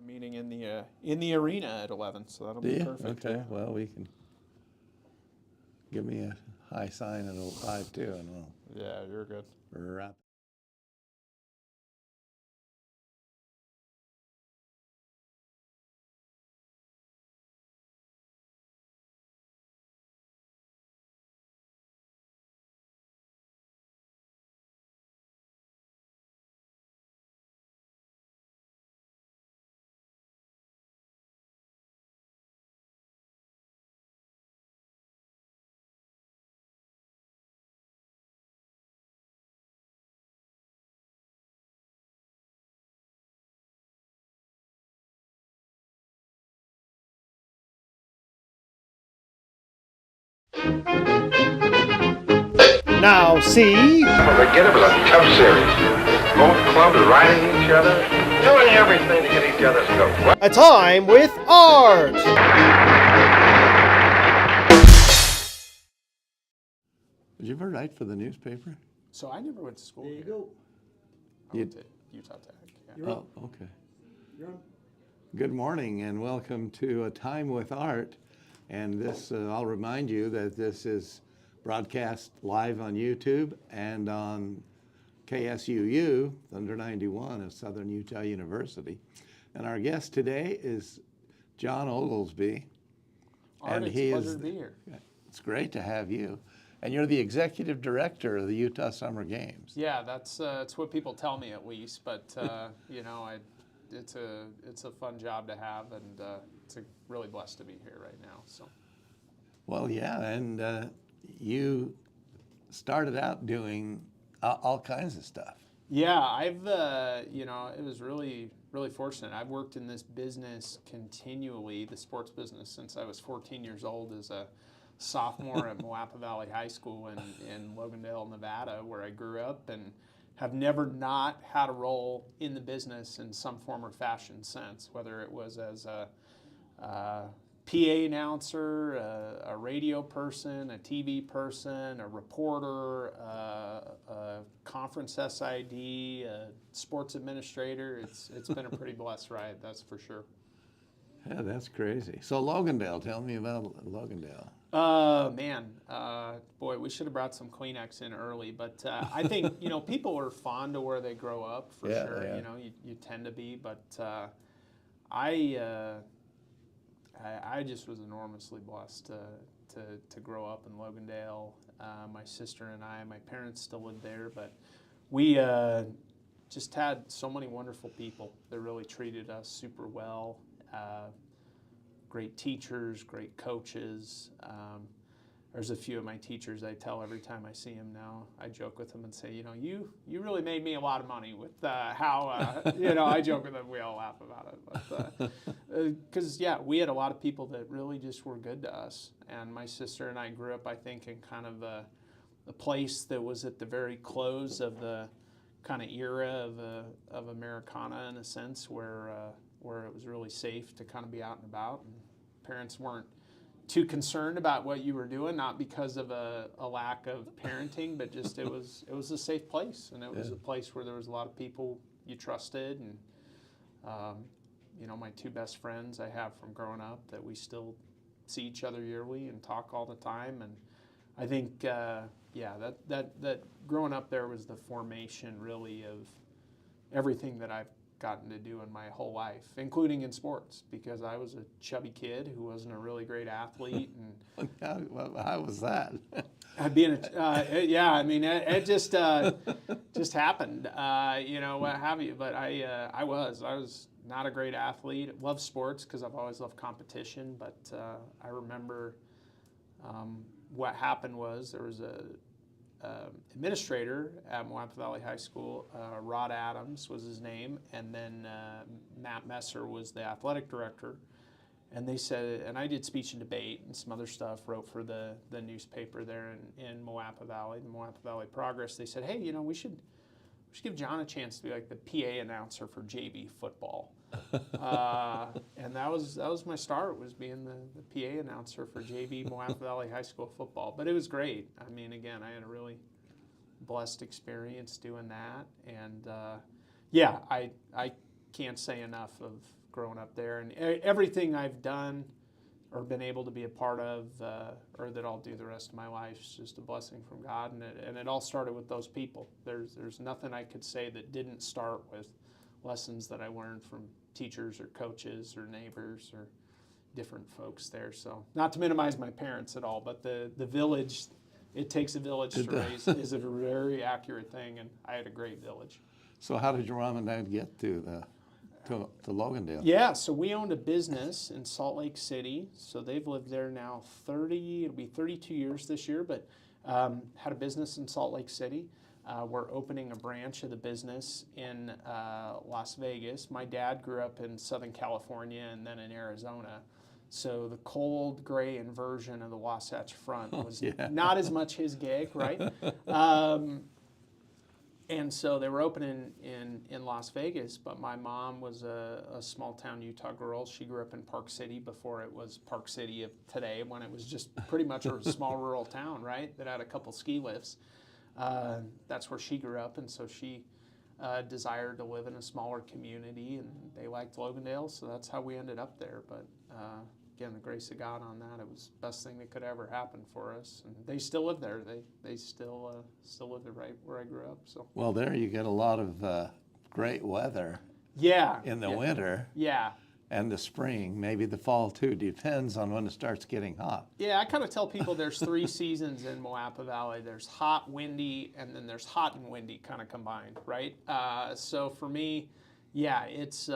meeting in the arena at 11, so that'll be perfect. Okay, well, we can give me a high sign at 5 too, and we'll Yeah, you're good. wrap. Now see. Forget it was a tough series. Both clubs riding each other, doing everything to get each other's goat. A time with art. Did you ever write for the newspaper? So I never went to school. There you go. I went to Utah Tech. Yeah. Oh, okay. You're on. Good morning and welcome to A Time with Art. And this, I'll remind you that this is broadcast live on YouTube and on KSUU, Thunder 91 of Southern Utah University. And our guest today is Jon Ogelsby. Art, it's a pleasure to be here. It's great to have you. And you're the executive director of the Utah Summer Games. Yeah, that's what people tell me at least. But you know, it's a fun job to have, and it's really blessed to be here right now. So. Well, yeah, and you started out doing all kinds of stuff. Yeah, I've you know, it was really fortunate. I've worked in this business continually, the sports business, since I was 14 years old as a sophomore at Moapa Valley High School in Logandale, Nevada, where I grew up, and have never not had a role in the business in some form or fashion since, whether it was as a PA announcer, a radio person, a TV person, a reporter, a conference SID, a sports administrator. It's been a pretty blessed ride, that's for sure. Yeah, that's crazy. So Logandale, tell me about Logandale. Man, boy, we should have brought some Kleenex in early, but I think, you know, people are fond of where they grow up, for sure. Yeah. You know, you tend to be, but I just was enormously blessed to grow up in Logandale. My sister and I, my parents still live there, but we just had so many wonderful people that really treated us super well. Great teachers, great coaches. There's a few of my teachers I tell every time I see them now. I joke with them and say, you know, you really made me a lot of money with how, you know, I joke with them, we all laugh about it. But because, yeah, we had a lot of people that really just were good to us. And my sister and I grew up, I think, in kind of a place that was at the very close of the kind of era of Americana, in a sense, where it was really safe to kind of be out and about. And parents weren't too concerned about what you were doing, not because of a lack of parenting, but just it was a safe place, and it was a place where there was a lot of people you trusted. And you know, my two best friends I have from growing up that we still see each other yearly and talk all the time. And I think yeah, that growing up there was the formation really of everything that I've gotten to do in my whole life, including in sports, because I was a chubby kid who wasn't a really great athlete. And How was that? being yeah, I mean, it just happened, you know, what have you. But I was not a great athlete. Loved sports because I've always loved competition. But I remember what happened was there was a administrator at Moapa Valley High School. Rod Adams was his name, and then Matt Messer was the athletic director. And they said, and I did speech and debate and some other stuff, wrote for the newspaper there in Moapa Valley, the Moapa Valley Progress. They said, hey, you know, we should give Jon a chance to be like the PA announcer for JV football. And that was my start, was being the PA announcer for JV Moapa Valley High School football. But it was great. I mean, again, I had a really blessed experience doing that. And yeah, I can't say enough growing up there, and everything I've done or been able to be a part of, or that I'll do the rest of my life, is just a blessing from God. And it all started with those people. There's nothing I could say that didn't start with lessons that I learned from teachers or coaches or neighbors or different folks there. So not to minimize my parents at all, but the village, it takes a village to raise, is a very accurate thing, and I had a great village. So how did your mom and dad get to Logandale? Yeah, so we owned a business in Salt Lake City. So they've lived there now it'll be 32 years this year, but had a business in Salt Lake City. We're opening a branch of the business in Las Vegas. My dad grew up in Southern California and then in Arizona. So the cold gray inversion of the Wasatch Front was not as much his gig, right? And so they were opening in Las Vegas, but my mom was a small town Utah girl. She grew up in Park City before it was Park City of today, when it was just pretty much a small rural town, right, that had a couple ski lifts. That's where she grew up, and so she desired to live in a smaller community, and they liked Logandale, so that's how we ended up there. But again, the grace of God on that, it was the best thing that could ever happen for us. And they still live there. They still live right where I grew up. So Well, there you get a lot of great weather yeah, in the winter yeah. and the spring, maybe the fall too. Depends on when it starts getting hot. Yeah, I kind of tell people there's 3 seasons in Moapa Valley. There's hot, windy, and then there's hot and windy kind of combined, right? So for me, yeah, it's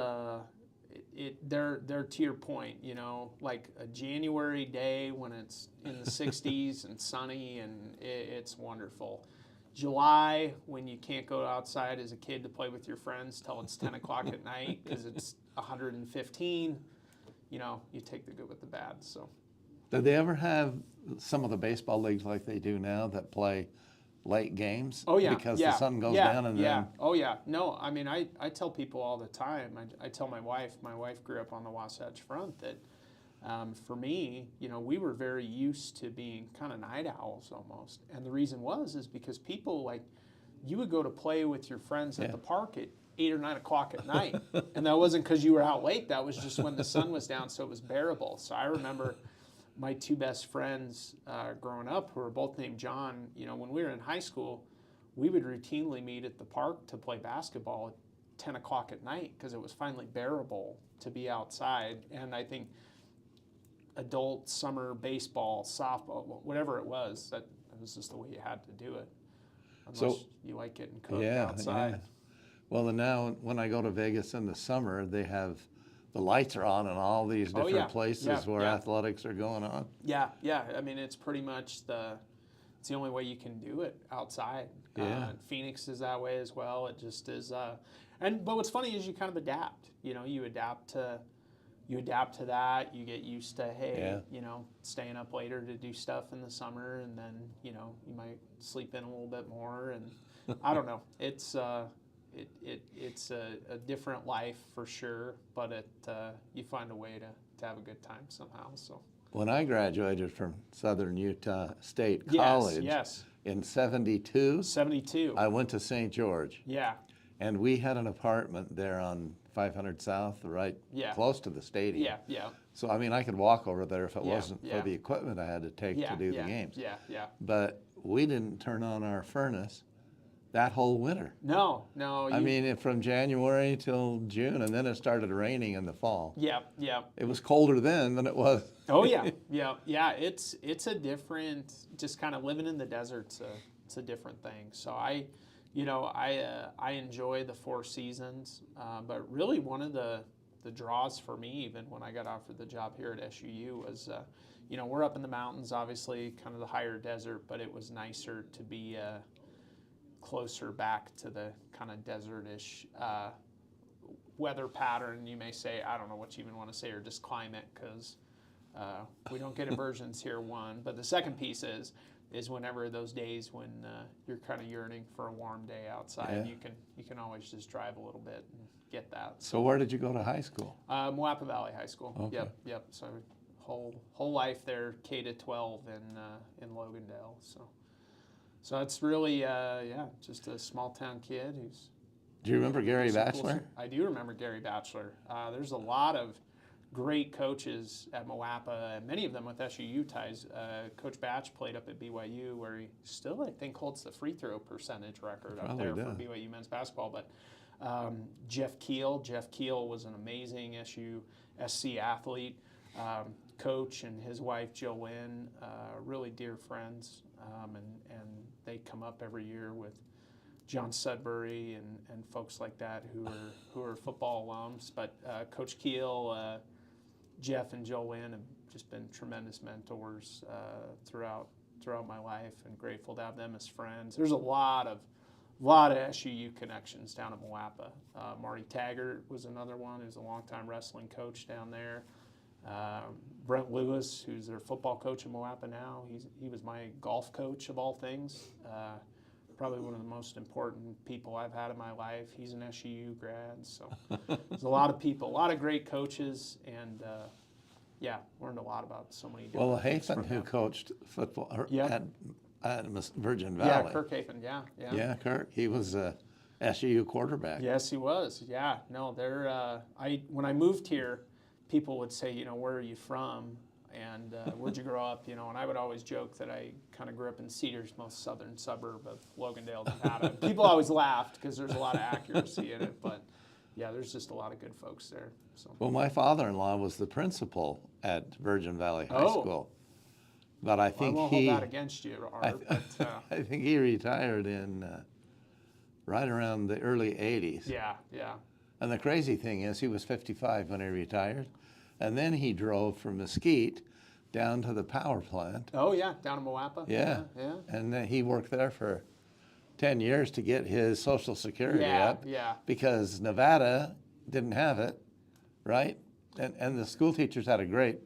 they're to your point, you know, like a January day when it's in the 60s and sunny, and it's wonderful. July, when you can't go outside as a kid to play with your friends till it's 10 o'clock at night because it's 115, you know, you take the good with the bad. So, Did they ever have some of the baseball leagues like they do now that play late games? oh yeah, Because yeah, the sun goes yeah, down and yeah. then. Oh yeah, no, I mean, I tell people all the time. I tell my wife grew up on the Wasatch Front, that for me, you know, we were very used to being kind of night owls almost, and the reason is because people, like, you would go to play with your friends at the park at 8 or 9 o'clock at night, and that wasn't because you were out late. That was just when the sun was down, so it was bearable. So I remember my 2 best friends growing up, who were both named John. You know, when we were in high school, we would routinely meet at the park to play basketball at 10 o'clock at night because it was finally bearable to be outside. And I think adult summer baseball, softball, whatever it was, that was just the way you had to do it, unless you like getting cooked outside. Yeah. Well, and now when I go to Vegas in the summer, they have the lights are on in all these different places where athletics are going on. Yeah, yeah. I mean, it's pretty much it's the only way you can do it outside. Yeah. Phoenix is that way as well. It just is. But what's funny is you kind of adapt. You know, you adapt to that. You get used to, hey, you know, staying up later to do stuff in the summer, and then, you know, you might sleep in a little bit more, and I don't know. It's it's a different life for sure, but you find a way to have a good time somehow. So When I graduated from Southern Utah State College in 72, 72, I went to St. George. Yeah. And we had an apartment there on 500 South, right close to the stadium. Yeah, yeah. So, I mean, I could walk over there if it wasn't for the equipment I had to take to do the games. Yeah, yeah. But we didn't turn on our furnace that whole winter. No. I mean, from January till June, and then it started raining in the fall. Yeah, yeah. It was colder then than it was. Oh yeah, yeah. It's a different, just kind of living in the desert. It's a different thing. So I enjoy the 4 seasons, but really one of the draws for me, even when I got offered the job here at SUU, was we're up in the mountains, obviously, kind of the higher desert, but it was nicer to be closer back to the kind of desertish weather pattern, you may say. I don't know what you even want to say, or just climate, because we don't get inversions here, one. But the second piece is whenever those days when you're kind of yearning for a warm day outside, you can always just drive a little bit and get that. So where did you go to high school? Moapa Valley High School. Okay. Yep. So whole life there, K to 12 in Logandale. So it's really just a small town kid who's Do you remember Gary Some cool Batchelor? stuff. I do remember Gary Batchelor. There's a lot of great coaches at Moapa, many of them with SUU ties. Coach Batch played up at BYU, where he still, I think, holds the free throw percentage record up there for BYU men's basketball. But Jeff Keel was an amazing SC athlete, coach, and his wife Jolynn, really dear friends, and they come up every year with John Sudbury and folks like that who are football alums. But Coach Keel, Jeff, and Jolynn have just been tremendous mentors throughout my life, and grateful to have them as friends. There's a lot of SUU connections down at Moapa. Marty Taggart was another one who's a longtime wrestling coach down there. Brent Lewis, who's their football coach in Moapa now, he was my golf coach of all things. Probably one of the most important people I've had in my life. He's an SUU grad, so there's a lot of people, a lot of great coaches, and learned a lot about so many different Well, things Hafen, from who him. coached football Yeah. at Virgin Valley. Yeah, Kirk Hafen, yeah. Yeah, Kirk. He was a SUU quarterback. Yes, he was. Yeah, no, when I moved here, people would say, where are you from? And where'd you grow up? And I would always joke that I kind of grew up in Cedar's most southern suburb of Logandale, Nevada. People always laughed because there's a lot of accuracy in it, but yeah, there's just a lot of good folks there. So. Well, my father-in-law was the principal at Virgin Valley High School, but I think I won't hold that against you, Art. I think he retired in right around the early '80s. Yeah. And the crazy thing is, he was 55 when he retired, and then he drove from Mesquite down to the power plant. Oh yeah, down in Moapa. Yeah. And then he worked there for 10 years to get his Social Security up. Yeah. Because Nevada didn't have it, right? And the school teachers had a great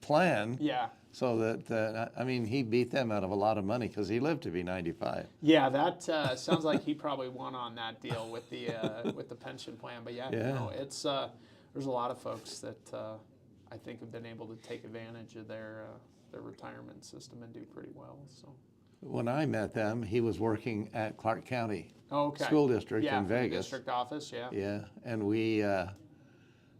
plan. Yeah. So that, he beat them out of a lot of money because he lived to be 95. Yeah, that sounds like he probably won on that deal with the pension plan. But it's there's a lot of folks that I think have been able to take advantage of their retirement system and do pretty well. So. When I met them, he was working at Clark County Okay. School District in the Vegas. district office, yeah. Yeah, and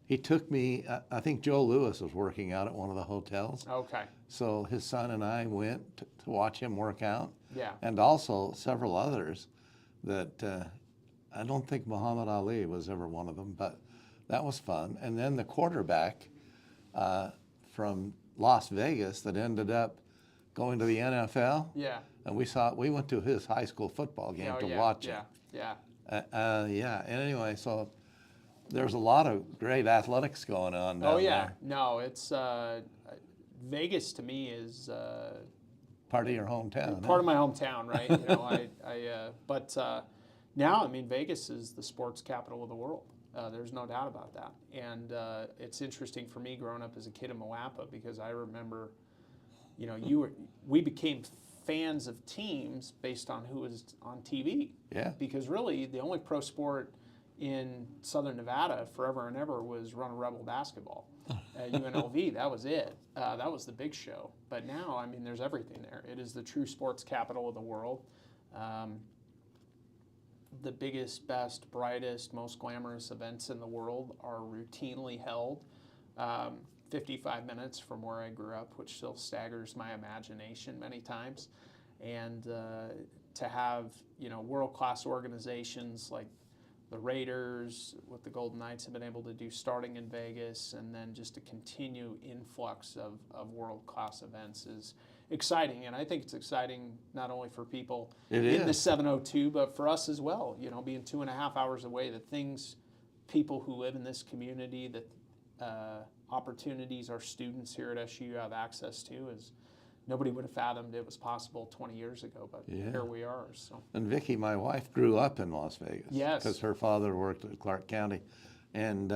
he took me, I think Joe Lewis was working out at one of the hotels. Okay. So his son and I went to watch him work out. Yeah. And also several others that I don't think Muhammad Ali was ever one of them, but that was fun. And then the quarterback from Las Vegas that ended up going to the NFL. Yeah. And we went to his high school football game to watch it. Yeah. And anyway, so there's a lot of great athletics going on down there. No, it's Vegas to me is Part of your hometown. part of my hometown, right? But now, Vegas is the sports capital of the world. There's no doubt about that. And it's interesting for me growing up as a kid in Moapa, because I remember, we became fans of teams based on who was on TV. Yeah. Because really, the only pro sport in Southern Nevada forever and ever was Runner Rebel basketball at UNLV. That was it. That was the big show. But now, there's everything there. It is the true sports capital of the world. The biggest, best, brightest, most glamorous events in the world are routinely held 55 minutes from where I grew up, which still staggers my imagination many times. And to have, world-class organizations like the Raiders, what the Golden Knights have been able to do starting in Vegas, and then just a continued influx of world-class events is exciting. And I think it's exciting not only for people in the 702, but for us as well. Being 2.5 hours away, the things people who live in this community, that opportunities our students here at SU have access to, is nobody would have fathomed it was possible 20 years ago, but here we are. So. And Vicki, my wife, grew up in Las Vegas. Yes. Because her father worked at Clark County, and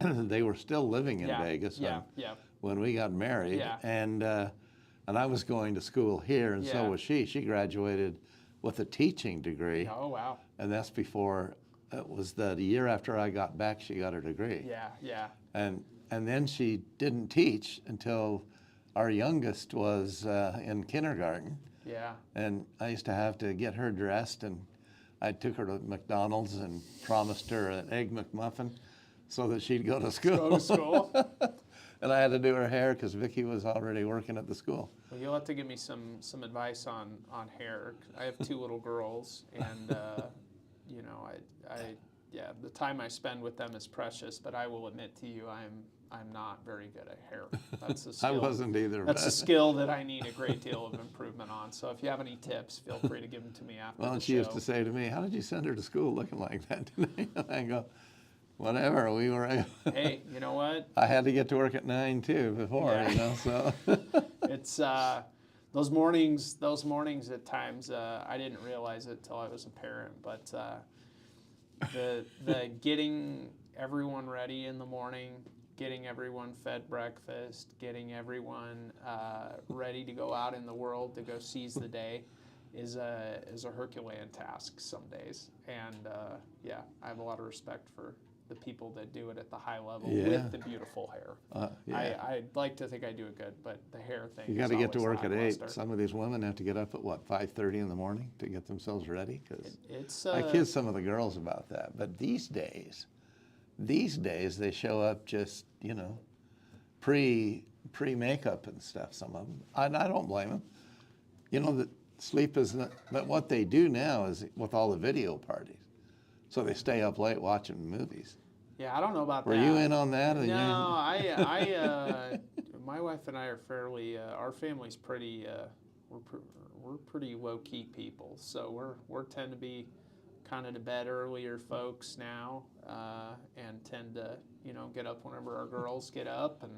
they were still living in Vegas when we got married. Yeah. And I was going to school here, and so was she. She graduated with a teaching degree. Oh, wow. And that's before, it was the year after I got back, she got her degree. Yeah. And then she didn't teach until our youngest was in kindergarten. Yeah. And I used to have to get her dressed and I took her to McDonald's and promised her an Egg McMuffin so that she'd go to school. Go to school. And I had to do her hair because Vicki was already working at the school. Well, you'll have to give me some advice on hair. I have 2 little girls, and you know, yeah, the time I spend with them is precious. But I will admit to you, I'm not very good at hair. That's a skill. I wasn't either. That's but a skill that I need a great deal of improvement on. So if you have any tips, feel free to give them to me after Well, the she show. used to say to me, "How did you send her to school looking like that today?" And I go, "Whatever. We were." Hey, you know what? I had to get to work at 9 too before, Yeah. you know. So It's those mornings. Those mornings at times, I didn't realize it till I was a parent. But the getting everyone ready in the morning, getting everyone fed breakfast, getting everyone ready to go out in the world to go seize the day, is a Herculean task some days. And yeah, I have a lot of respect for the people that do it at the high level Yeah. with the beautiful hair. yeah. I'd like to think I do it good, but the hair thing. You got is to get to always work the at 8. lackluster. Some of these women have to get up at what 5:30 in the morning to get themselves ready. Because It's I kid some of the girls about that. But these days they show up just pre makeup and stuff. Some of them, and I don't blame them. You know that sleep isn't. But what they do now is with all the video parties, so they stay up late watching movies. Yeah, I don't know about Were that. you in on that? No, my wife and I are fairly. Our family's pretty. We're pretty low key people, so we're tend to be kind of to bed earlier folks now, and tend to get up whenever our girls get up and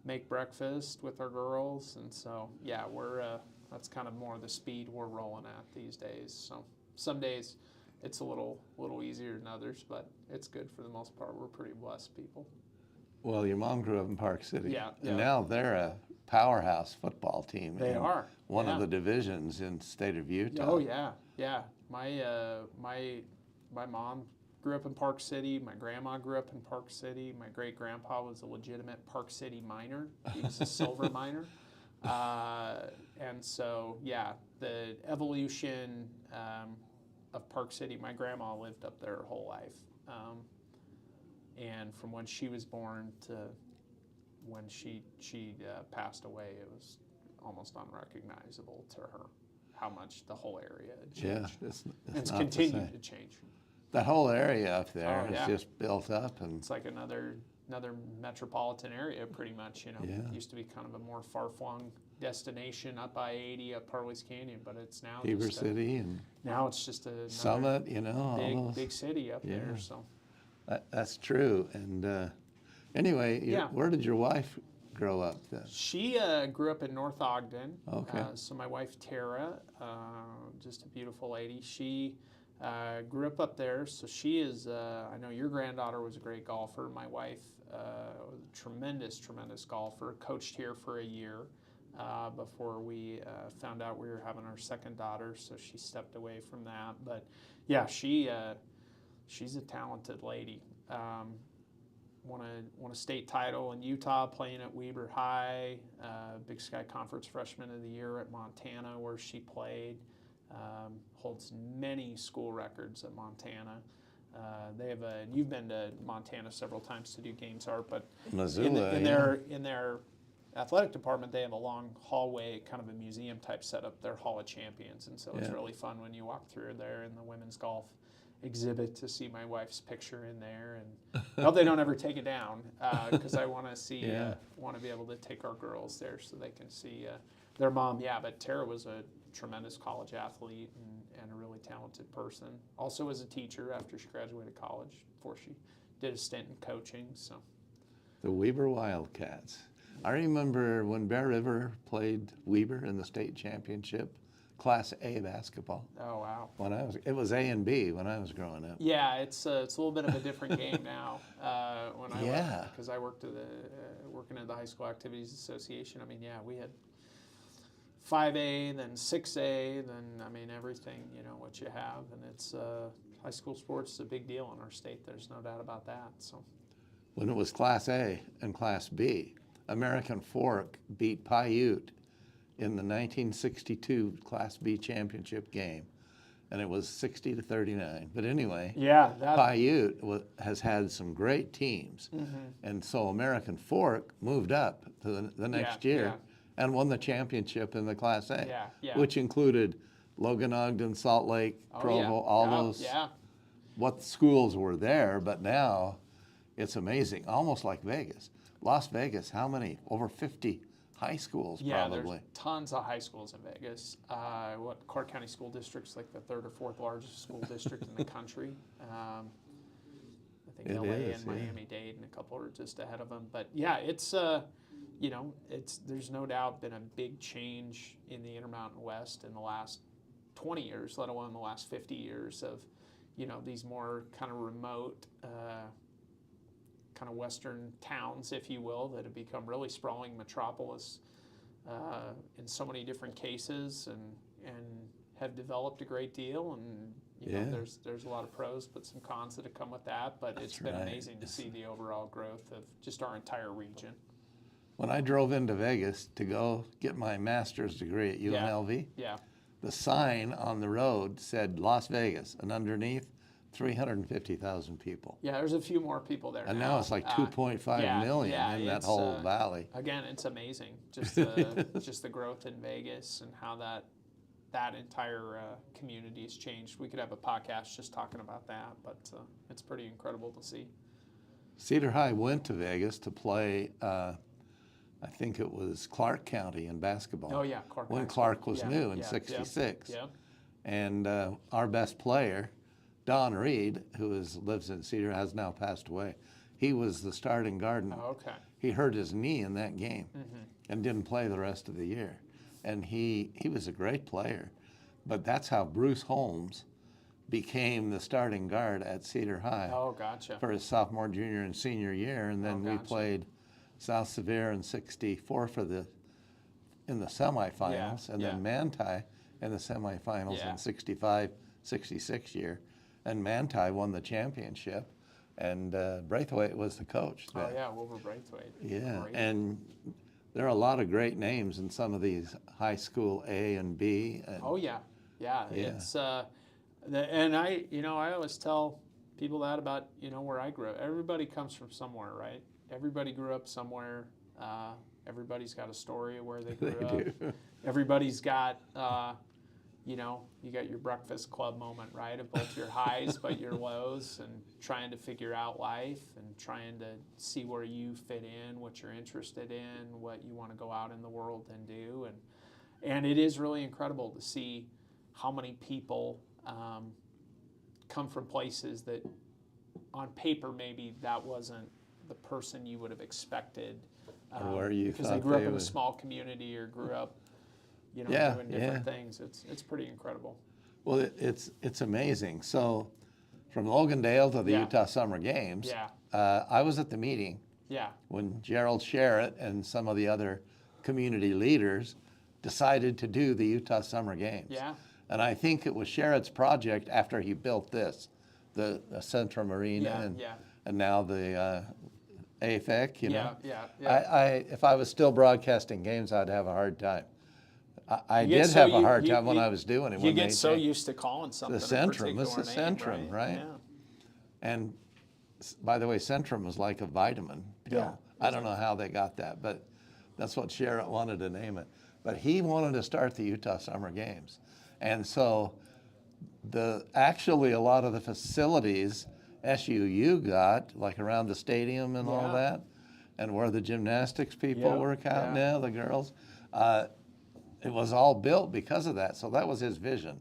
make breakfast with our girls, and so yeah, we're that's kind of more the speed we're rolling at these days. So some days it's a little easier than others, but it's good for the most part. We're pretty blessed people. Well, your mom grew up in Park City. Yeah, And yeah. now they're a powerhouse football team. They in are, one yeah. of the divisions in the state of Utah. Oh yeah. My mom grew up in Park City. My grandma grew up in Park City. My great grandpa was a legitimate Park City miner. He was a silver miner. And so yeah, the evolution of Park City. My grandma lived up there her whole life, and from when she was born to when she passed away, it was almost unrecognizable to her how much the whole area had changed. Yeah, it's It's not the continued same. to change. That whole area up there Oh, is yeah. just built up, and It's like another metropolitan area, pretty much. Yeah. It used to be kind of a more far-flung destination up I-80 up Harley's Canyon, but it's now Heber just City and now it's just a Summit, all those. big city up there. Yeah. So That's true. And anyway, Yeah. where did your wife grow up then? she grew up in North Ogden. Okay. So my wife Tara, just a beautiful lady. She grew up there. So she is. I know your granddaughter was a great golfer. My wife was a tremendous golfer. Coached here for a year before we found out we were having our second daughter. So she stepped away from that. But yeah, she's a talented lady. Won a state title in Utah playing at Weber High, Big Sky Conference Freshman of the Year at Montana where she played, holds many school records at Montana. They have you've been to Montana several times to do games art, but Missoula. in their athletic department they have a long hallway, kind of a museum type setup, their Hall of Champions, and so it's Yeah. really fun when you walk through there in the women's golf exhibit to see my wife's picture in there, and I hope they don't ever take it down because I want to see Yeah. want to be able to take our girls there so they can see their mom. Yeah, but Tara was a tremendous college athlete and a really talented person. Also was a teacher after she graduated college before she did a stint in coaching. So The Weber Wildcats. I remember when Bear River played Weber in the state championship, Class A basketball. oh wow. It was A and B when I was growing up. Yeah, it's a little bit of a different game now. When I Yeah. because I worked working at the High School Activities Association. I mean, yeah, we had 5A, then 6A, then I mean everything. What you have, and it's high school sports is a big deal in our state. There's no doubt about that. So When it was Class A and Class B, American Fork beat Paiute in the 1962 Class B championship game. and it was 60-39. But anyway, Yeah, that, Paiute has had some great teams, and so American Fork moved up to the next year yeah. and won the championship in the Class A, Yeah, yeah. which included Logan, Ogden, Salt Lake, Provo, all those. Yeah. What schools were there, but now it's amazing, almost like Vegas. Las Vegas, how many? Over 50 high schools, Yeah, probably. there's tons of high schools in Vegas. Clark County School District's like the 3rd or 4th largest school district in the country. I think It LA is, and yeah. Miami-Dade and a couple are just ahead of them. But yeah, it's there's no doubt been a big change in the Intermountain West in the last 20 years, let alone the last 50 years of, these more kind of remote, kind of western towns, if you will, that have become really sprawling metropolis in so many different cases, and have developed a great deal. And there's a lot of pros, but some cons that have come with that. But it's been amazing to see the overall growth of just our entire region. When I drove into Vegas to go get my master's degree at UNLV, Yeah. the sign on the road said Las Vegas, and underneath 350,000 people. Yeah, there's a few more people there And now it's like 2.5 million in that whole valley. Again, it's amazing, just just the growth in Vegas and how that entire community has changed. We could have a podcast just talking about that, but it's pretty incredible to see. Cedar High went to Vegas to play, I think it was Clark County in basketball. Oh yeah, Clark. When Clark was new in '66. Yeah. And our best player, Don Reed, who lives in Cedar, has now passed away. He was the starting guard. Oh, okay. He hurt his knee in that game and didn't play the rest of the year. And he was a great player. But that's how Bruce Holmes became the starting guard at Cedar High. Oh, gotcha. For his sophomore, junior, and senior year. And then we played South Sevier in '64 in the semifinals, and then Manti in the semifinals in '65, '66 year. And Manti won the championship, and Braithwaite was the coach then. Oh yeah, Wilbur Braithwaite. Yeah, Great. and there are a lot of great names in some of these high school A and B. And Oh yeah. It's and I always tell people that about where I grew up. Everybody comes from somewhere, right? Everybody grew up somewhere. Everybody's got a story of where they grew up. Everybody's got you got your breakfast club moment, right? Of both your highs but your lows, and trying to figure out life and trying to see where you fit in, what you're interested in, what you want to go out in the world and do. And it is really incredible to see how many people come from places that on paper maybe that wasn't the person you would have expected. Or where you because thought they grew up they in a would. small community or grew up doing Yeah, different things. It's pretty incredible. Well, it's amazing. So from Logandale to the Yeah. Utah Summer Games, Yeah. I was at the meeting Yeah. when Gerald Sherritt and some of the other community leaders decided to do the Utah Summer Games. Yeah. And I think it was Sherritt's project after he built this, the Centrum Arena and now the AFEC, Yeah. If I was still broadcasting games, I'd have a hard time. I You get did so have a you- hard you- time when you- I was doing it. You when get they so changed. used to calling something The a Centrum, it's particular the name, Centrum, right? Yeah. And by the way, Centrum was like a vitamin pill. Yeah, I don't know how they got that, but that's what Sherritt wanted to name it. But he wanted to start the Utah Summer Games. And so actually a lot of the facilities SUU got, like around the stadium and all Yeah. that, and where the gymnastics people Yeah, work out yeah. now, the girls, it was all built because of that. So that was his vision.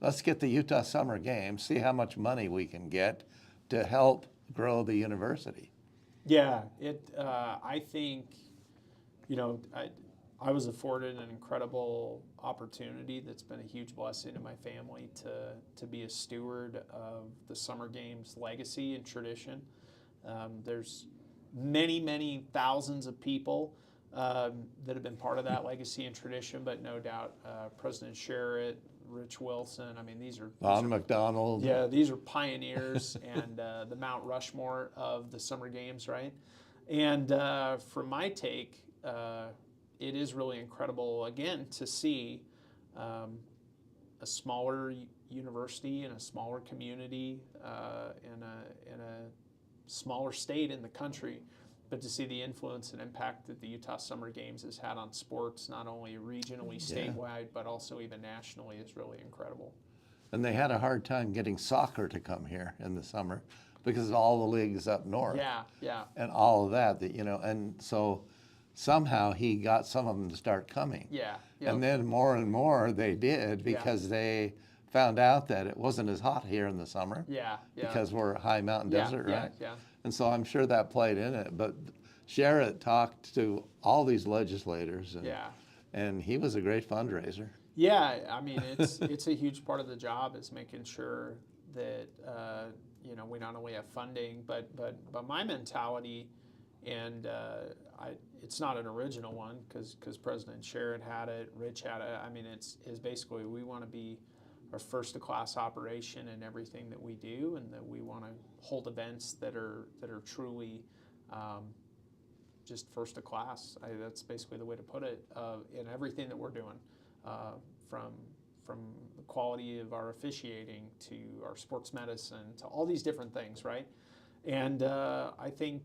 Let's get the Utah Summer Games, see how much money we can get to help grow the university. Yeah, I think, I was afforded an incredible opportunity that's been a huge blessing to my family to be a steward of the Summer Games legacy and tradition. There's many, many thousands of people that have been part of that legacy and tradition, but no doubt President Sherritt, Rich Wilson, these are McDonald. Yeah, these are pioneers and the Mount Rushmore of the Summer Games, right? And from my take, it is really incredible, again, to see a smaller university in a smaller community, in a smaller state in the country, but to see the influence and impact that the Utah Summer Games has had on sports, not only regionally, statewide, but also even nationally, is really incredible. And they had a hard time getting soccer to come here in the summer because of all the leagues up north. Yeah, yeah. And all of that, and so somehow he got some of them to start coming. Yeah. Yep. And then more and more they did because they found out that it wasn't as hot here in the summer. Yeah. Because we're a high mountain desert, right? Yeah. And so I'm sure that played in it. But Sherritt talked to all these legislators, and he was a great fundraiser. Yeah, I mean, it's a huge part of the job is making sure that we not only have funding, but my mentality, and it's not an original one because President Sherritt had it, Rich had it. I mean, is basically we want to be a first-class operation in everything that we do, and that we want to hold events that are truly just first class. That's basically the way to put it in everything that we're doing, from the quality of our officiating to our sports medicine to all these different things, right? And I think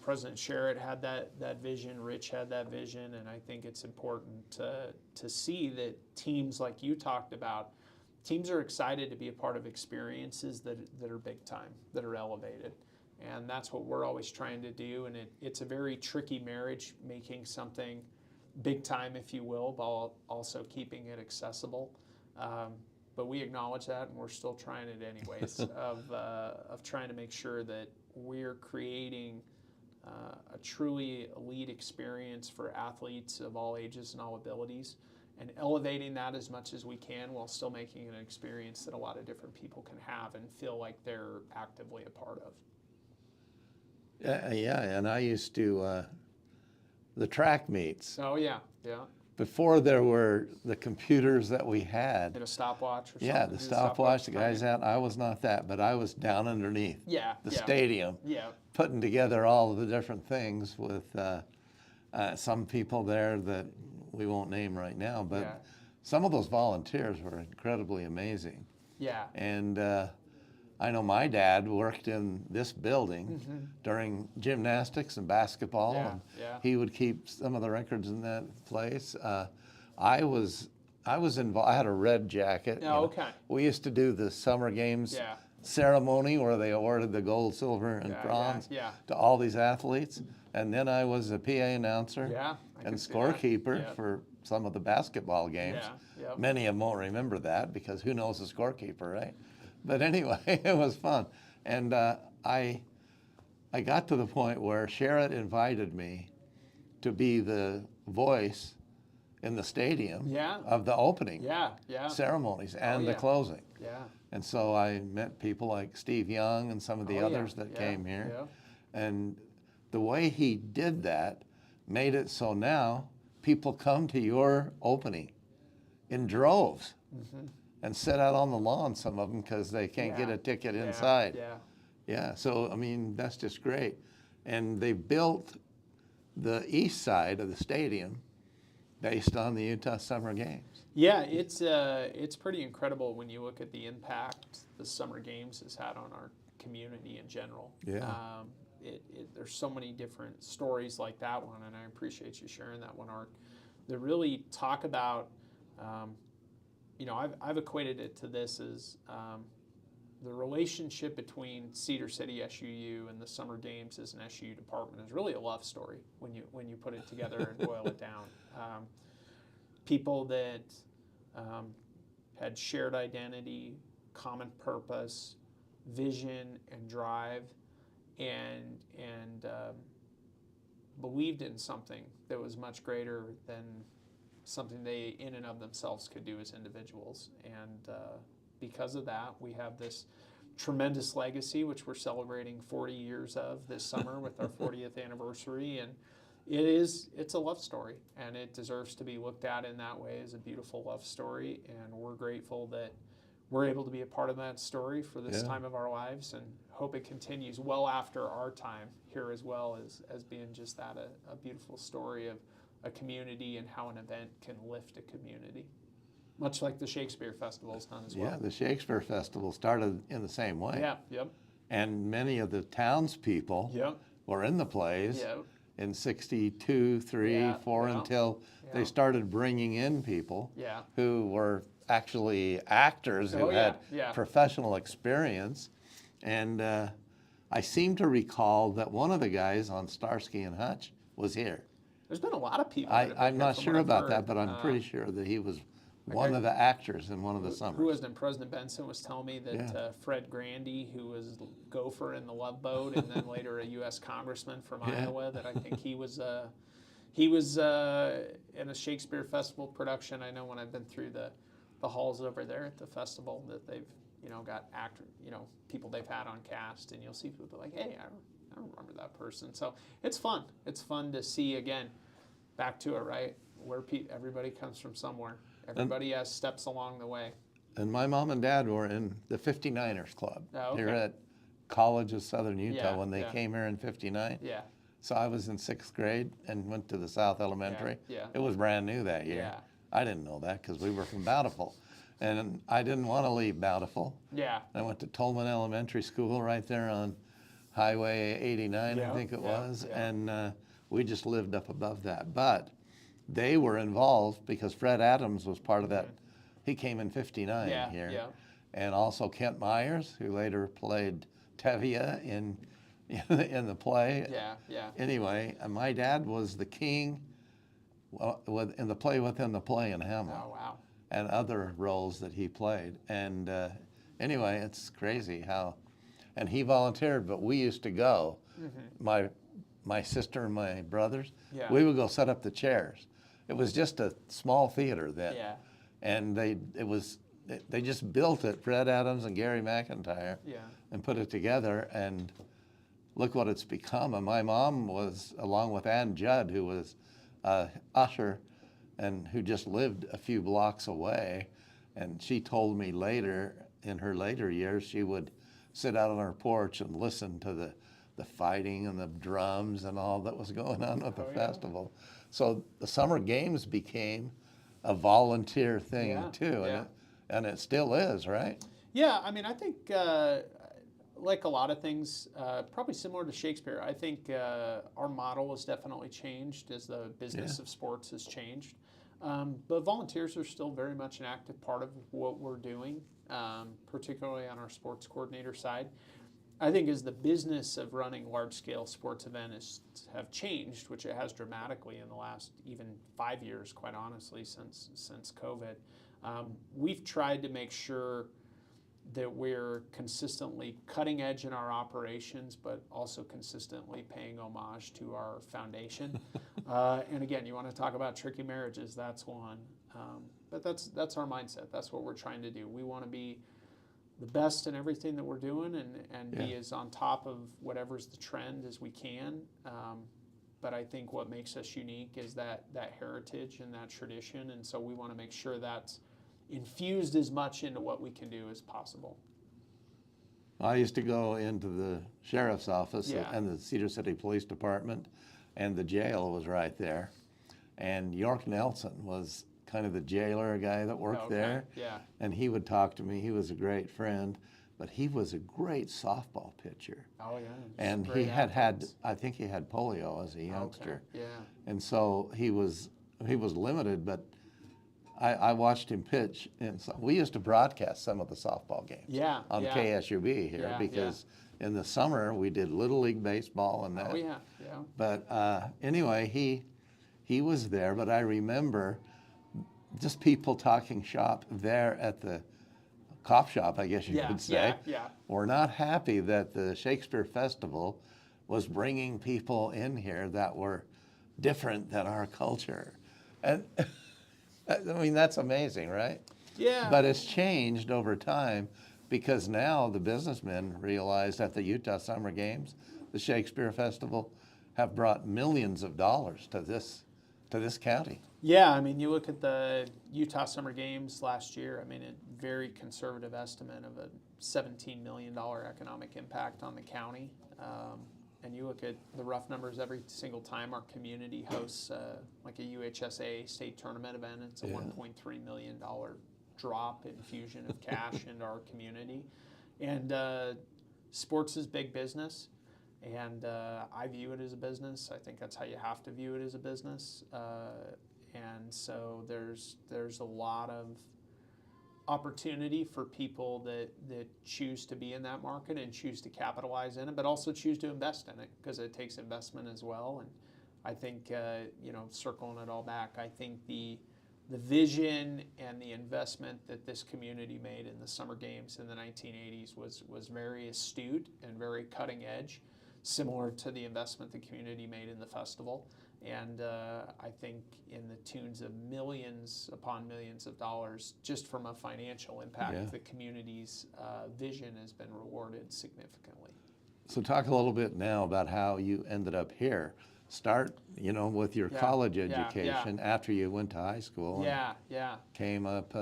President Sherritt had that vision, Rich had that vision, and I think it's important to see that teams like you talked about, teams are excited to be a part of experiences that are big time, that are elevated. And that's what we're always trying to do, and it's a very tricky marriage, making something big time, if you will, while also keeping it accessible. But we acknowledge that, and we're still trying it anyways, of trying to make sure that we're creating a truly elite experience for athletes of all ages and all abilities, and elevating that as much as we can while still making it an experience that a lot of different people can have and feel like they're actively a part of. Yeah, and I used to, the track meets. Oh, yeah. Before there were the computers that we had. Get a stopwatch or something? Yeah, the stopwatch, the guys out. I was not that, but I was down underneath the stadium, putting together all of the different things with some people there that we won't name right now, but some of those volunteers were incredibly amazing. Yeah. And I know my dad worked in this building during gymnastics and basketball. And he would keep some of the records in that place. I was involved. I had a red jacket. Oh, okay. We used to do the Summer Games ceremony where they awarded the gold, silver, and bronze to all these athletes. And then I was a PA announcer and scorekeeper for some of the basketball games. Many of them won't remember that because who knows the scorekeeper, right? But anyway, it was fun. And I got to the point where Sherritt invited me to be the voice in the stadium of the opening ceremonies and the closing. And so I met people like Steve Young and some of the others that came here. And the way he did that made it so now people come to your opening in droves. And sit out on the lawn, some of them, because they can't get a ticket inside. Yeah, so, I mean, that's just great. And they built the east side of the stadium based on the Utah Summer Games. Yeah, it's pretty incredible when you look at the impact the Summer Games has had on our community in general. There's so many different stories like that one, and I appreciate you sharing that one, Art, that really talk about I've equated it to this as the relationship between Cedar City SUU and the Summer Games as an SUU department is really a love story when you put it together and boil it down. People that had shared identity, common purpose, vision, and drive, and believed in something that was much greater than something they in and of themselves could do as individuals. And because of that, we have this tremendous legacy, which we're celebrating 40 years of this summer with our 40th anniversary. And it's a love story, and it deserves to be looked at in that way as a beautiful love story. And we're grateful that we're able to be a part of that story for this time of our lives, and hope it continues well after our time here, as well as being just that, a beautiful story of a community and how an event can lift a community. Much like the Shakespeare Festival's done as well. Yeah, the Shakespeare Festival started in the same way. Yeah, yep, And many of the townspeople yep, were in the plays yep. in 62, 3, Yeah, 4 yeah, until yeah. they started bringing in people Yeah. who were actually actors who Oh, yeah, had yeah. professional experience. And I seem to recall that one of the guys on Starsky and Hutch was here. There's been a lot of people. that have been I'm here not from sure what I've about heard. that, but I'm pretty sure that he was one of the actors in one of the summers. Who was it? President Benson was telling me that Yeah. Fred Grandy, who was Gopher in the Love Boat, and then later a U.S. congressman from Yeah. Iowa, that I think he was in a Shakespeare Festival production. I know when I've been through the halls over there at the festival that they've got people they've had on cast, and you'll see people like, hey, I don't remember that person. So it's fun. It's fun to see again. Back to it, right? Where everybody comes from somewhere. Everybody has steps along the way. And my mom and dad were in the 59ers Club Oh, here okay. at College of Southern Utah Yeah, when they yeah. came here in 59. Yeah, So I was in 6th grade and went to the South Elementary. yeah. It was brand new that year. Yeah. I didn't know that because we were from Bountiful. And I didn't want to leave Bountiful. yeah. I went to Tolman Elementary School right there on Highway 89, Yeah, I think it yeah, was. yeah. And we just lived up above that. But they were involved because Fred Adams was part of that. He came in 59 Yeah, here. yeah. And also Kent Myers, who later played Tevye in the play. Yeah, yeah. Anyway, my dad was the king in the play within the play in Hamlet Oh, wow. and other roles that he played. And anyway, it's crazy how, and he volunteered, but we used to go, my sister and my brothers, Yeah. we would go set up the chairs. It was just a small theater then. Yeah. And they just built it, Fred Adams and Gary McIntyre, Yeah. and put it together, and look what it's become. And my mom was, along with Ann Judd, who was usher and who just lived a few blocks away, and she told me later, in her later years, she would sit out on her porch and listen to the fighting and the drums and all that was going on with the festival. So the Summer Games became a volunteer thing Yeah, too, yeah. and it still is, right? Yeah, I mean, I think like a lot of things, probably similar to Shakespeare, I think our model has definitely changed as the business of sports has changed. But volunteers are still very much an active part of what we're doing, particularly on our sports coordinator side. I think as the business of running large-scale sports events have changed, which it has dramatically in the last even 5 years, quite honestly, since COVID, we've tried to make sure that we're consistently cutting edge in our operations, but also consistently paying homage to our foundation. And again, you want to talk about tricky marriages, that's one. But that's our mindset. That's what we're trying to do. We want to be the best in everything that we're doing and be as on top of whatever's the trend as we can. But I think what makes us unique is that heritage and that tradition. And so we want to make sure that's infused as much into what we can do as possible. I used to go into the sheriff's office Yeah. and the Cedar City Police Department, and the jail was right there. And York Nelson was kind of the jailer guy that worked Okay, there. yeah. And he would talk to me. He was a great friend, but he was a great softball pitcher. Oh, yeah. And he Great had athletes. I think he had polio as a youngster. Okay, yeah. And so he was limited, but I watched him pitch, and so we used to broadcast some of the softball games Yeah, on yeah. KSUB here Yeah, because in the summer we did Little League Baseball and that. Oh, yeah, yeah. But anyway, he was there, but I remember just people talking shop there at the cop shop, I guess you Yeah, could say, yeah, yeah. were not happy that the Shakespeare Festival was bringing people in here that were different than our culture. And I mean, that's amazing, right? Yeah. But it's changed over time because now the businessmen realize that the Utah Summer Games, the Shakespeare Festival, have brought millions of dollars to this county. Yeah, I mean, you look at the Utah Summer Games last year, I mean, a very conservative estimate of a $17 million economic impact on the county. And you look at the rough numbers every single time our community hosts like a UHSA state tournament event, it's a $1.3 million drop infusion of cash into our community. And sports is big business, and I view it as a business. I think that's how you have to view it, as a business. And so there's a lot of opportunity for people that choose to be in that market and choose to capitalize in it, but also choose to invest in it, because it takes investment as well. And I think, circling it all back, I think the vision and the investment that this community made in the Summer Games in the 1980s was very astute and very cutting edge, similar to the investment the community made in the festival. And I think in the tunes of millions upon millions of dollars, just from a financial impact, the community's vision has been rewarded significantly. So talk a little bit now about how you ended up here. Start, with your college education after you went to high school. Came up.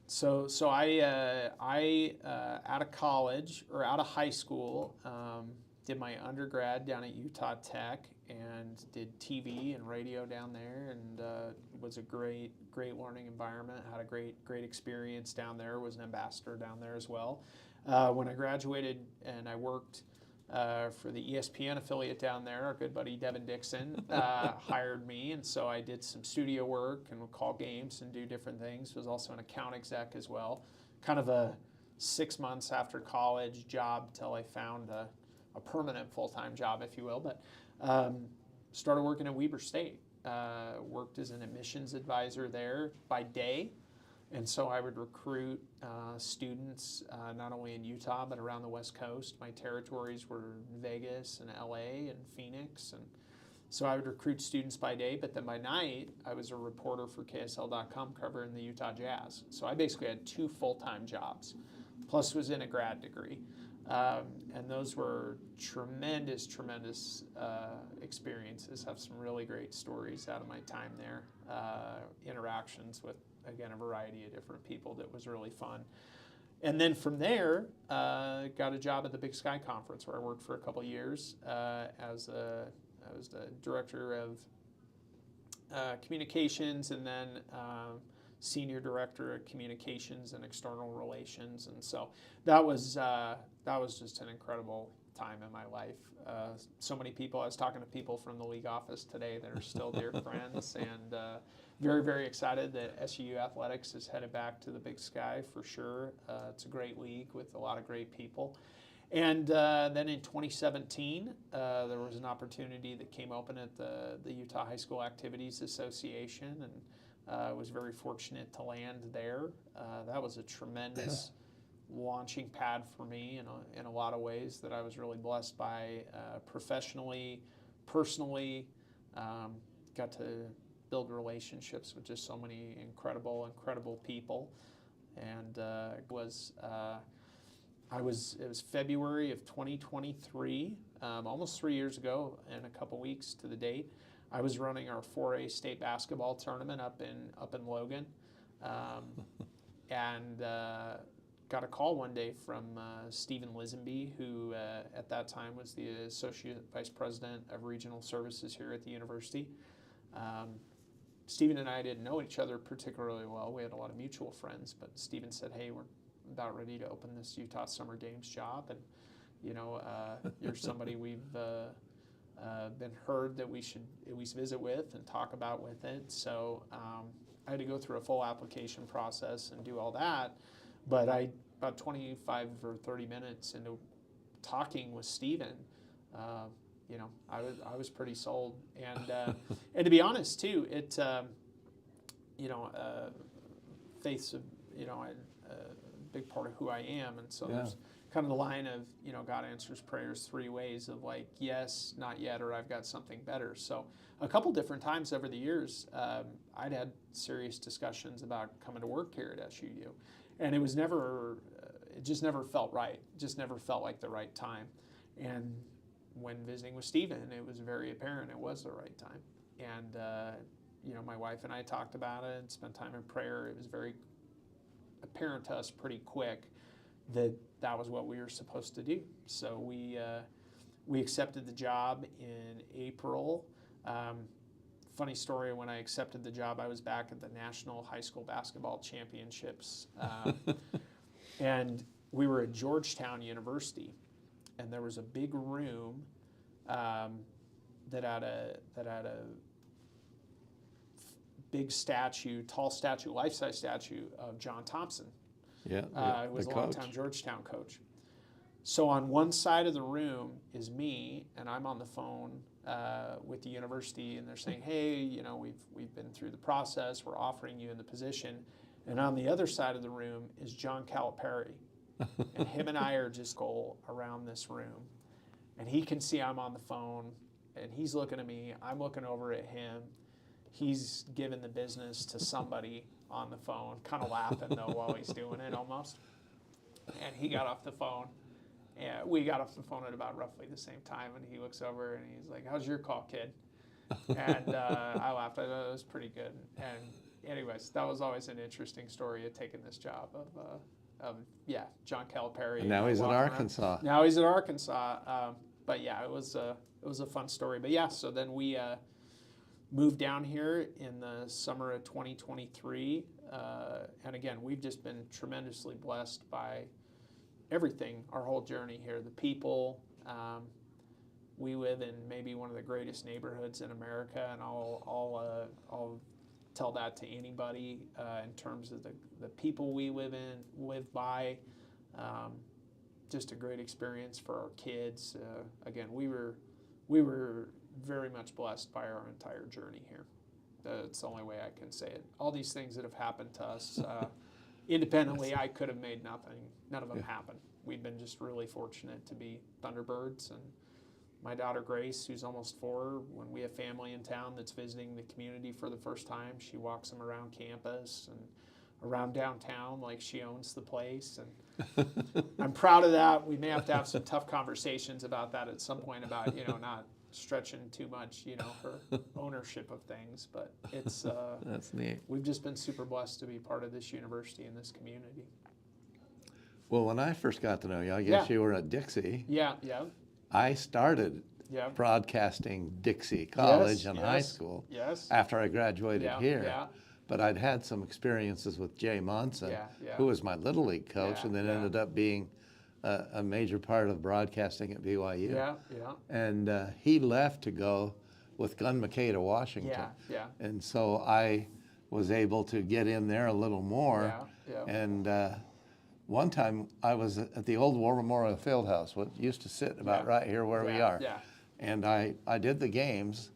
So I out of college, or out of high school, did my undergrad down at Utah Tech and did TV and radio down there, and it was a great learning environment. Had a great experience down there. Was an ambassador down there as well. When I graduated, and I worked for the ESPN affiliate down there, our good buddy Devin Dixon hired me, and so I did some studio work and would call games and do different things. Was also an account exec as well. Kind of a 6 months after college job till I found a permanent full-time job, if you will. But started working at Weber State. Worked as an admissions advisor there by day. And so I would recruit students not only in Utah, but around the West Coast. My territories were Vegas and LA and Phoenix. And so I would recruit students by day, but then by night, I was a reporter for KSL.com covering the Utah Jazz. So I basically had 2 full-time jobs, plus was in a grad degree. And those were tremendous experiences. Have some really great stories out of my time there. Interactions with, again, a variety of different people that was really fun. And then from there, got a job at the Big Sky Conference, where I worked for a couple of years I was the director of communications, and then senior director of communications and external relations. And so that was just an incredible time in my life. So many people, I was talking to people from the league office today that are still dear friends, and very, very excited that SUU Athletics is headed back to the Big Sky for sure. It's a great league with a lot of great people. And then in 2017, there was an opportunity that came open at the Utah High School Activities Association, and was very fortunate to land there. That was a tremendous launching pad for me in a lot of ways that I was really blessed by professionally, personally. Got to build relationships with just so many incredible people. And it was February of 2023, almost 3 years ago, and a couple weeks to the date. I was running our 4A state basketball tournament up in Logan, and got a call one day from Stephen Lisenby, who at that time was the Associate Vice President of Regional Services here at the university. Stephen and I didn't know each other particularly well. We had a lot of mutual friends, but Stephen said, "Hey, we're about ready to open this Utah Summer Games job, and you're somebody we've been heard that we should at least visit with and talk about with it." So I had to go through a full application process and do all that. But about 25 or 30 minutes into talking with Stephen, I was pretty sold. And and to be honest too, it faith's a big part of who I am, and so there's kind of the line of, God answers prayers 3 ways, of like, yes, not yet, or I've got something better. So a couple different times over the years, I'd had serious discussions about coming to work here at SUU. And it just never felt right. It just never felt like the right time. And when visiting with Stephen, it was very apparent it was the right time. And, my wife and I talked about it and spent time in prayer. It was very apparent to us pretty quick that was what we were supposed to do. So we accepted the job in April. funny story, when I accepted the job, I was back at the National High School Basketball Championships. And we were at Georgetown University, and there was a big room that had a big statue, tall statue, life-size statue of John Thompson, Yeah, who was the a coach. longtime Georgetown coach. So on one side of the room is me, and I'm on the phone with the university, and they're saying, "Hey, you know, we've been through the process. We're offering you in the position." And on the other side of the room is John Calipari, and him and I are just go around this room, and he can see I'm on the phone, and he's looking at me. I'm looking over at him. He's giving the business to somebody on the phone, kind of laughing though while he's doing it almost. And he got off the phone. And we got off the phone at about roughly the same time, and he looks over and he's like, "How's your call, kid?" And I laughed. I thought it was pretty good. And anyways, that was always an interesting story of taking this job of John Calipari. And now he's at walking around. Arkansas. Now he's at Arkansas. But yeah, it was a fun story. But yeah, so then we moved down here in the summer of 2023, and again, we've just been tremendously blessed by everything, our whole journey here, the people. We live in maybe one of the greatest neighborhoods in America, and I'll tell that to anybody in terms of the people we live by. Just a great experience for our kids. Again, we were very much blessed by our entire journey here. That's the only way I can say it. All these things that have happened to us independently, I could have made none of them happen. We've been just really fortunate to be Thunderbirds. And my daughter Grace, who's almost 4, when we have family in town that's visiting the community for the first time, she walks them around campus and around downtown like she owns the place. And I'm proud of that. We may have to have some tough conversations about that at some point about, not stretching too much, her ownership of things. But it's That's neat. we've just been super blessed to be part of this university and this community. Well, when I first got to know you, I guess Yeah. you were at Dixie. Yeah. I started Yeah. broadcasting Dixie College and high yes, school Yes. after I graduated Yeah, here. yeah. But I'd had some experiences with Jay Monson, Yeah, yeah. who was my Little League coach, Yeah, and then yeah. ended up being a major part of broadcasting at BYU. Yeah. And he left to go with Gun McKay to Washington. Yeah. And so I was able to get in there a little more. Yeah. And one time I was at the old War Memorial Fieldhouse, what used to sit about Yeah. right here where we are. Yeah. And I did the games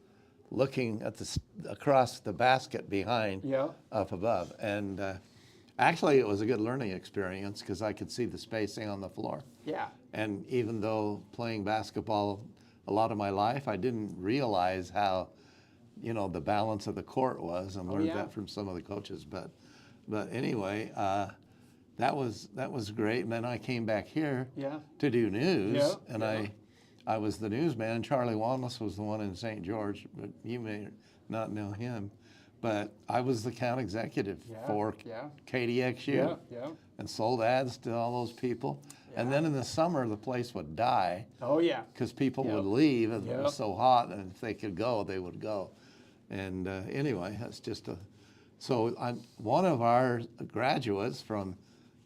looking at across the basket behind Yeah. up above. And actually it was a good learning experience because I could see the spacing on the floor. Yeah. And even though playing basketball a lot of my life, I didn't realize how, the balance of the court was, and learned yeah. that from some of the coaches. But anyway, that was great. And then I came back here Yeah. to do news, Yeah, and yeah. I was the newsman. Charlie Wanless was the one in St. George, but you may not know him. But I was the account executive Yeah, for yeah. KDXU Yeah. and sold ads to all those people. And Yeah. then in the summer, the place would die Oh yeah. because people Yep. would leave, and it Yep. was so hot, and if they could go, they would go. And anyway, that's just so one of our graduates from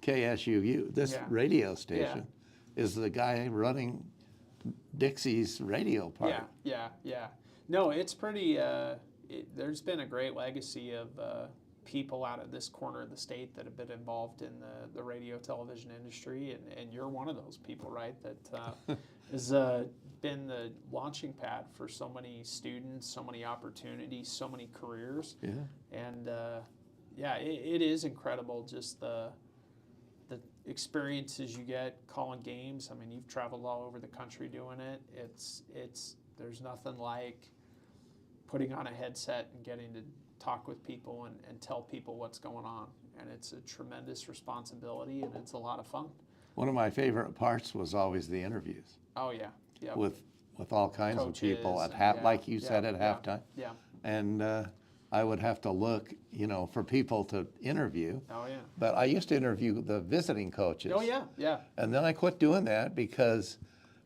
KSUU, this Yeah. radio station, is the guy running Dixie's radio part. Yeah. No, it's pretty. There's been a great legacy of people out of this corner of the state that have been involved in the radio television industry, and you're one of those people, right? That has been the launching pad for so many students, so many opportunities, so many careers. Yeah. And it is incredible just the experiences you get calling games. I mean, you've traveled all over the country doing it. There's nothing like putting on a headset and getting to talk with people and tell people what's going on. And it's a tremendous responsibility, and it's a lot of fun. One of my favorite parts was always the interviews Oh yeah, yeah. with all kinds of people Coaches at and- like you said, at yeah, halftime. Yeah. And I would have to look, for people to interview. Oh yeah. But I used to interview the visiting coaches. Oh yeah, yeah. And then I quit doing that because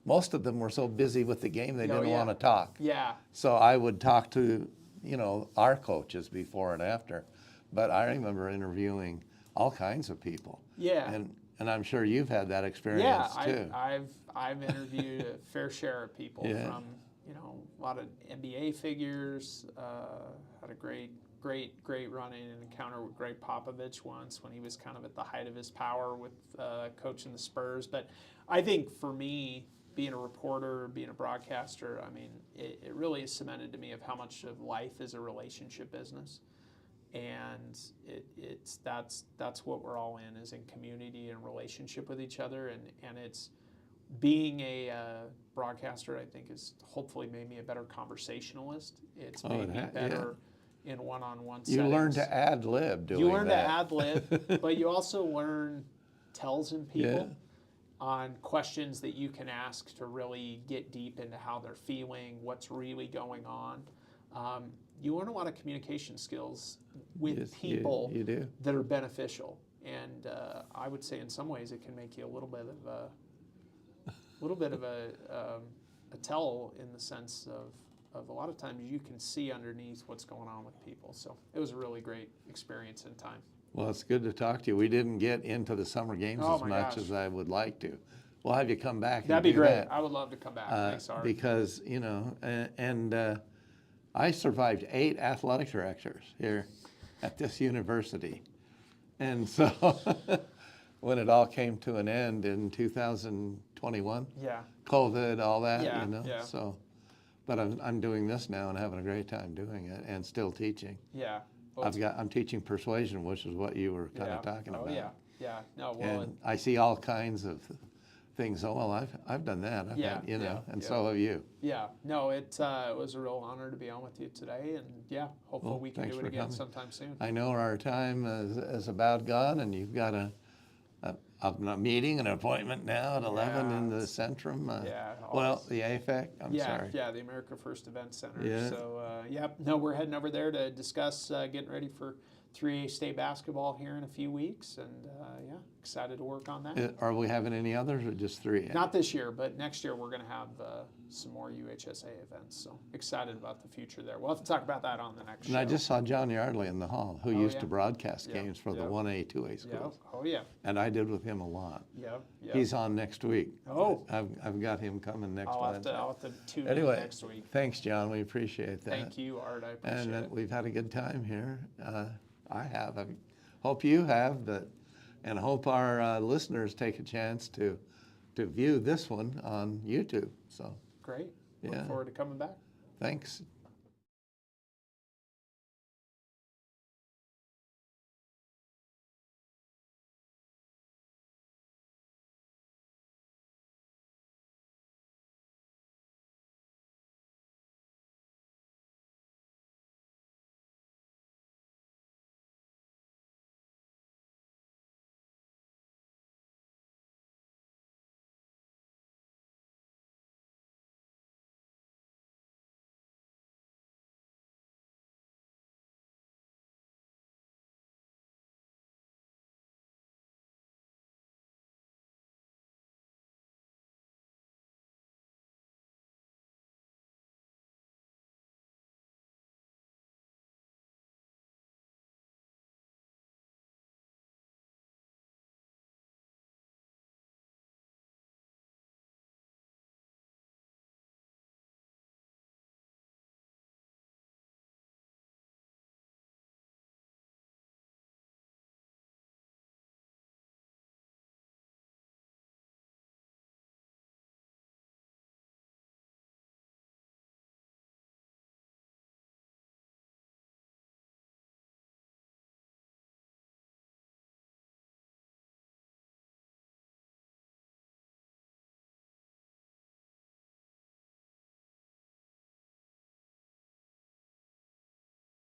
most of them were so busy with the game they Oh, didn't yeah. want to talk. Yeah. So I would talk to you know, our coaches before and after, but I remember interviewing all kinds of people. Yeah. And I'm sure you've had that experience Yeah, too. I've interviewed a fair share of people Yeah. from, you know, a lot of NBA figures. Had a great run-in and encounter with Greg Popovich once when he was kind of at the height of his power with coaching the Spurs. But I think for me, being a reporter, being a broadcaster, I mean, it really has cemented to me of how much of life is a relationship business. And that's what we're all in, is in community and relationship with each other, and it's being a broadcaster, I think, has hopefully made me a better conversationalist. It's made me better in one-on-one settings. You learn to ad lib doing that. You learn to ad lib, but you also learn tells in people on questions that you can ask to really get deep into how they're feeling, what's really going on. You learn a lot of communication skills with people you do. that are beneficial, and I would say in some ways it can make you a little bit of a tell, in the sense of a lot of times you can see underneath what's going on with people. So it was a really great experience and time. Well, it's good to talk to you. We didn't get into the summer games as much as I would like to. We'll have you come back. That'd be do great. that. I would love to come back. Thanks, Art. Because, you know, and I survived 8 athletic directors here at this university. And so when it all came to an end in 2021, COVID, all that, you know, so. But I'm doing this now and having a great time doing it, and still teaching. Yeah. Well, I'm teaching persuasion, which is what you were kind of talking about. Oh yeah. No, well, And I see all kinds of things. Oh, well, I've done that. I've had, you know, and so have you. Yeah. No, it was a real honor to be on with you today, and hopefully we can do it again sometime soon. I know our time is about gone, and you've got a meeting, an appointment now at 11 in the Centrum. Well, the AFEC. I'm sorry. Yeah, the America First Event Center. Yeah. So, we're heading over there to discuss getting ready for 3A state basketball here in a few weeks, and excited to work on that. Are we having any others, or just 3? Not this year, but next year we're going to have some more UHSA events. So excited about the future there. We'll have to talk about that on the next show. And I just saw John Yardley in the hall, who used to broadcast games for the 1A, 2A schools. Oh yeah. And I did with him a lot. Yeah. He's on next week. Oh. I've got him coming next Wednesday. I'll have to tune Anyway, in next week. Thanks, John. We appreciate that. Thank you, Art. I appreciate And it. we've had a good time here. I have. I hope you have, and hope our listeners take a chance to view this one on YouTube. So Great. Look forward to coming back. thanks.